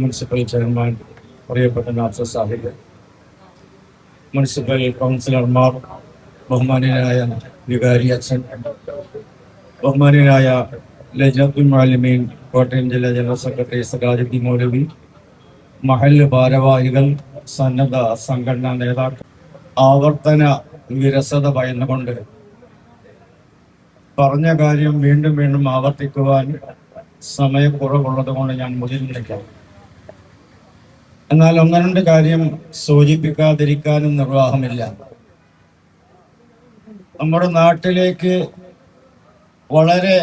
Municipal chairman, പ്രിയപ്പെട്ട Nasar Sahib, municipal കൗൺസിലർമാർ, ബഹുമാന്യനായ വികാരി അച്ഛൻ, ബഹുമാന്യനായ ലജ്നത്തുൽ മുഅല്ലിമീൻ കോട്ടയം ജില്ലാ ജനറൽ സെക്രട്ടറി സഖാജുദ്ദീൻ മൗലവി, മഹല്ല് ഭാരവാഹികൾ, സന്നദ്ധ സംഘടനാ നേതാക്കൾ, ആവർത്തന വിരസത ഭയന്നുകൊണ്ട് പറഞ്ഞ കാര്യം വീണ്ടും വീണ്ടും ആവർത്തിക്കുവാൻ സമയക്കുറവുള്ളത് കൊണ്ട് ഞാൻ മുതിരുന്നില്ല. എന്നാൽ ഒന്ന് രണ്ട് കാര്യം സൂചിപ്പിക്കാതിരിക്കാനും നിർവാഹമില്ല. നമ്മുടെ നാട്ടിലേക്ക് വളരെ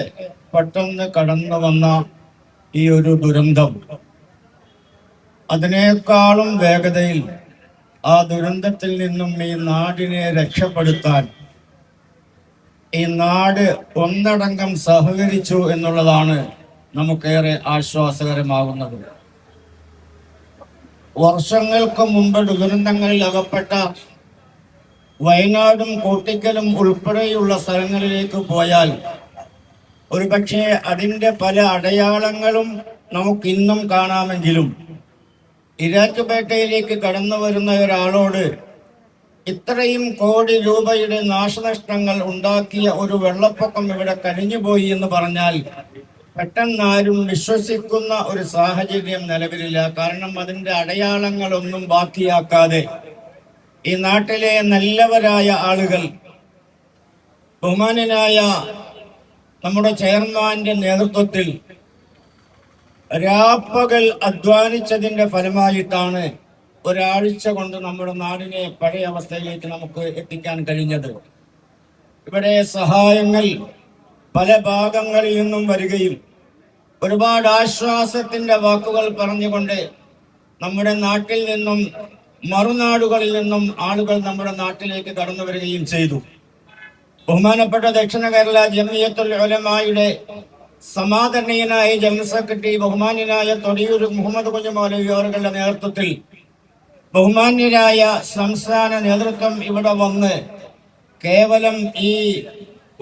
പെട്ടെന്ന് കടന്നു വന്ന ഈ ഒരു ദുരന്തം, അതിനേക്കാളും വേഗതയിൽ ആ ദുരന്തത്തിൽ നിന്നും ഈ നാടിനെ രക്ഷപ്പെടുത്താൻ ഈ നാട് ഒന്നടങ്കം സഹകരിച്ചു എന്നുള്ളതാണ് നമുക്കേറെ ആശ്വാസകരമാകുന്നത്. വർഷങ്ങൾക്ക് മുമ്പ് ദുരന്തങ്ങളിൽ അകപ്പെട്ട വയനാടും കോട്ടിക്കലും ഉൾപ്പെടെയുള്ള സ്ഥലങ്ങളിലേക്ക് പോയാൽ ഒരുപക്ഷെ അതിൻ്റെ പല അടയാളങ്ങളും നമുക്കിന്നും കാണാമെങ്കിലും ഇരാറ്റുപേട്ടയിലേക്ക് കടന്നു വരുന്ന ഒരാളോട് ഇത്രയും കോടി രൂപയുടെ നാശനഷ്ടങ്ങൾ ഉണ്ടാക്കിയ ഒരു വെള്ളപ്പൊക്കം ഇവിടെ കഴിഞ്ഞുപോയി എന്ന് പറഞ്ഞാൽ പെട്ടെന്നാരും വിശ്വസിക്കുന്ന ഒരു സാഹചര്യം നിലവിലില്ല. കാരണം അതിൻ്റെ അടയാളങ്ങളൊന്നും ബാക്കിയാക്കാതെ ഈ നാട്ടിലെ നല്ലവരായ ആളുകൾ, ബഹുമാന്യനായ നമ്മുടെ ചെയർമാന്റെ നേതൃത്വത്തിൽ രാപ്പകൽ അധ്വാനിച്ചതിന്റെ ഫലമായിട്ടാണ് ഒരാഴ്ച കൊണ്ട് നമ്മുടെ നാടിനെ പഴയ അവസ്ഥയിലേക്ക് നമുക്ക് എത്തിക്കാൻ കഴിഞ്ഞത്. ഇവിടെ സഹായങ്ങൾ പല ഭാഗങ്ങളിൽ നിന്നും വരികയും ഒരുപാട് ആശ്വാസത്തിന്റെ വാക്കുകൾ പറഞ്ഞുകൊണ്ട് നമ്മുടെ നാട്ടിൽ നിന്നും മറുനാടുകളിൽ നിന്നും ആളുകൾ നമ്മുടെ നാട്ടിലേക്ക് കടന്നു വരികയും ചെയ്തു. ബഹുമാനപ്പെട്ട ദക്ഷിണ കേരള ജമിയത്തുൽ ഉലമായുടെ സമാദരണീയനായ ജനറൽ സെക്രട്ടറി ബഹുമാന്യനായ തൊടിയൂർ മുഹമ്മദ് കുഞ്ഞ് മൗലവി അവരുടെ നേതൃത്വത്തിൽ ബഹുമാന്യരായ സംസ്ഥാന നേതൃത്വം ഇവിടെ വന്ന് കേവലം ഈ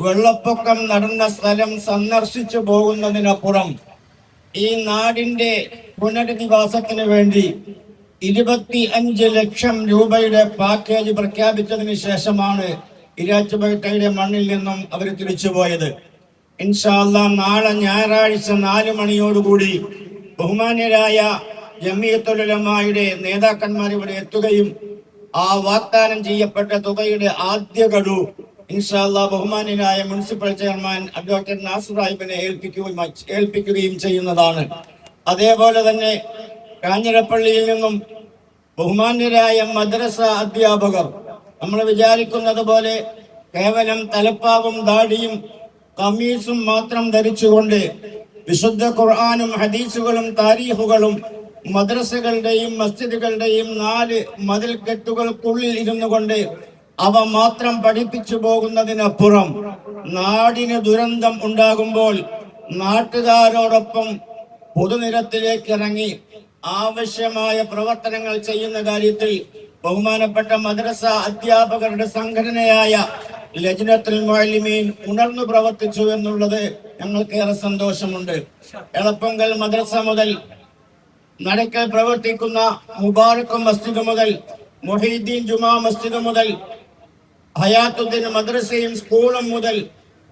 വെള്ളപ്പൊക്കം നടന്ന സ്ഥലം സന്ദർശിച്ചു പോകുന്നതിനപ്പുറം ഈ നാടിന്റെ പുനരധിവാസത്തിന് വേണ്ടി 25 ലക്ഷം രൂപയുടെ പാക്കേജ് പ്രഖ്യാപിച്ചതിന് ശേഷമാണ് ഇരാറ്റുപേട്ടയുടെ മണ്ണിൽ നിന്നും അവർ തിരിച്ചുപോയത്. ഇൻഷാ അല്ലാഹ് നാളെ ഞായറാഴ്ച 4 മണിയോടുകൂടി ബഹുമാന്യരായ ജമിയത്തുൽ ഉലമായുടെ നേതാക്കന്മാർ ഇവിടെ എത്തുകയും ആ വാഗ്ദാനം ചെയ്യപ്പെട്ട തുകയുടെ ആദ്യ ഗഡു ഇൻഷാ അല്ലാഹ് ബഹുമാന്യനായ മുനിസിപ്പൽ ചെയർമാൻ അഡ്വക്കേറ്റ് നാസർ സാഹിബിനെ ഏൽപ്പിക്കുകയും ചെയ്യുന്നതാണ്. അതേപോലെ തന്നെ കാഞ്ഞിരപ്പള്ളിയിൽ നിന്നും ബഹുമാന്യരായ മദ്രസ അധ്യാപകർ നമ്മൾ വിചാരിക്കുന്നത് പോലെ കേവലം തലപ്പാവും ദാടിയും കമീസും മാത്രം ധരിച്ചുകൊണ്ട് വിശുദ്ധ ഖുർആനും ഹദീസുകളും താരീഖുകളും മദ്രസകളുടെയും മസ്ജിദുകളുടെയും 4 മതിൽക്കെട്ടുകൾക്കുള്ളിൽ ഇരുന്നു കൊണ്ട് അവ മാത്രം പഠിപ്പിച്ചു പോകുന്നതിനപ്പുറം നാടിന് ദുരന്തം ഉണ്ടാകുമ്പോൾ നാട്ടുകാരോടൊപ്പം പൊതുനിരത്തിലേക്ക് ഇറങ്ങി ആവശ്യമായ പ്രവർത്തനങ്ങൾ ചെയ്യുന്ന കാര്യത്തിൽ ബഹുമാനപ്പെട്ട മദ്രസ അധ്യാപകരുടെ സംഘടനയായ ലജ്നത്തുൽ മുഅല്ലിമീൻ ഉണർന്നു പ്രവർത്തിച്ചു എന്നുള്ളത് ഞങ്ങൾക്കേറെ സന്തോഷമുണ്ട്. എളപ്പങ്കൽ മദ്രസ മുതൽ നടക്കൽ പ്രവർത്തിക്കുന്ന മുബാറക് മസ്ജിദ് മുതൽ മുഹീദ്ദീൻ ജുമാ മസ്ജിദ് മുതൽ ഹയാത്തുദ്ദീൻ മദ്രസയും സ്കൂളും മുതൽ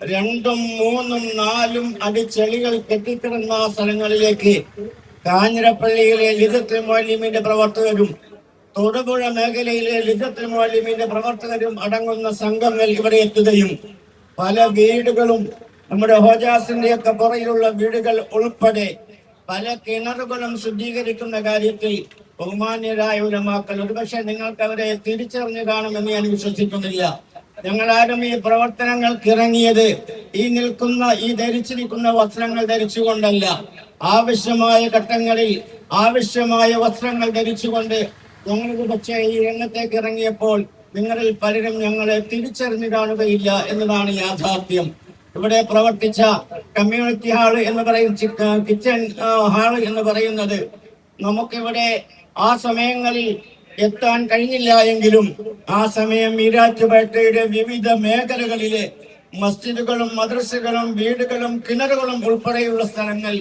2ഉം 3ഉം 4ഉം അടി ചെളികൾ കെട്ടിക്കിടന്ന സ്ഥലങ്ങളിലേക്ക് കാഞ്ഞിരപ്പള്ളിയിലെ ലിജത്തുൽ മുഅല്ലിമീന്റെ പ്രവർത്തകരും തൊടുപുഴ മേഖലയിലെ ലിജത്തുൽ മുഅല്ലിമീന്റെ പ്രവർത്തകരും അടങ്ങുന്ന സംഘങ്ങൾ ഇവിടെ എത്തുകയും പല വീടുകളും നമ്മുടെ ഹോജാസിന്റെ ഒക്കെ പുറയിലുള്ള വീടുകൾ ഉൾപ്പെടെ പല കിണറുകളും ശുദ്ധീകരിക്കുന്ന കാര്യത്തിൽ ബഹുമാന്യരായ ഉലമാക്കൾ, ഒരുപക്ഷെ നിങ്ങൾക്ക് അവരെ തിരിച്ചറിഞ്ഞു കാണുമെന്ന് ഞാൻ വിശ്വസിക്കുന്നില്ല. ഞങ്ങളാരും ഈ പ്രവർത്തനങ്ങൾക്ക് ഇറങ്ങിയത് ഈ ധരിച്ചിരിക്കുന്ന വസ്ത്രങ്ങൾ ധരിച്ചുകൊണ്ടല്ല. ആവശ്യമായ ഘട്ടങ്ങളിൽ ആവശ്യമായ വസ്ത്രങ്ങൾ ധരിച്ചുകൊണ്ട് ഞങ്ങൾക്ക് പക്ഷേ ഈ രംഗത്തേക്ക് ഇറങ്ങിയപ്പോൾ നിങ്ങളിൽ പലരും ഞങ്ങളെ തിരിച്ചറിഞ്ഞു കാണുകയില്ല എന്നതാണ് യാഥാർത്ഥ്യം. ഇവിടെ പ്രവർത്തിച്ച കമ്മ്യൂണിറ്റി ഹാള് എന്ന് പറയുന്ന കിച്ചൺ ഹാള് എന്ന് പറയുന്നത് നമുക്കിവിടെ ആ സമയങ്ങളിൽ എത്താൻ കഴിഞ്ഞില്ല എങ്കിലും ആ സമയം ഈരാറ്റുപേട്ടയുടെ വിവിധ മേഖലകളിലെ മസ്ജിദുകളും മദ്രസകളും വീടുകളും കിണറുകളും ഉൾപ്പെടെയുള്ള സ്ഥലങ്ങൾ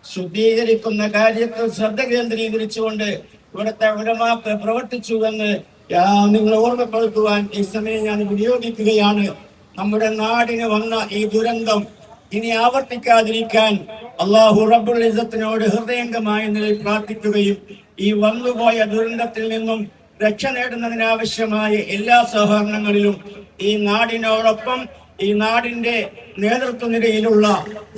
ശുദ്ധീകരിക്കുന്ന കാര്യത്തിൽ ശ്രദ്ധ കേന്ദ്രീകരിച്ചുകൊണ്ട് ഇവിടുത്തെ ഉലമാക്കൾ പ്രവർത്തിച്ചുവെന്ന് നിങ്ങൾ ഓർമ്മപ്പെടുത്തുവാൻ ഈ സമയം ഞാൻ വിനിയോഗിക്കുകയാണ്. നമ്മുടെ നാടിന് വന്ന ഈ ദുരന്തം ഇനി ആവർത്തിക്കാതിരിക്കാൻ അള്ളാഹു റബ്ബുൽ ഇസ്സത്തിനോട് ഹൃദയംഗമായ നിലയിൽ പ്രാർത്ഥിക്കുകയും ഈ വന്നുപോയ ദുരന്തത്തിൽ നിന്നും രക്ഷ നേടുന്നതിനാവശ്യമായ എല്ലാ സഹകരണങ്ങളിലും ഈ നാടിനോടൊപ്പം ഈ നാടിന്റെ നേതൃത്വനിരയിലുള്ള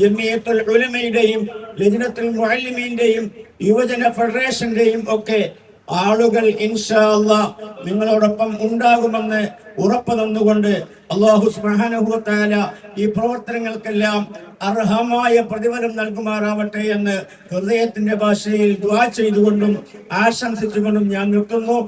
ജമിയത്തുൽ ഉലമയുടെയും ലജ്നത്തുൽ മുഅല്ലിമീന്റെയും യുവജന ഫെഡറേഷന്റെയും ഒക്കെ ആളുകൾ ഇൻഷാ അല്ലാഹ് നിങ്ങളോടൊപ്പം ഉണ്ടാകുമെന്ന് ഉറപ്പ് തന്നുകൊണ്ട് അല്ലാഹു സുബ്ഹാനഹു വ തആല ഈ പ്രവർത്തനങ്ങൾക്കെല്ലാം അർഹമായ പ്രതിഫലം നൽകുമാറാവട്ടെ എന്ന് ഹൃദയത്തിന്റെ ഭാഷയിൽ ദുആ ചെയ്തുകൊണ്ടും ആശംസിച്ചുകൊണ്ടും ഞാൻ നിർത്തുന്നു.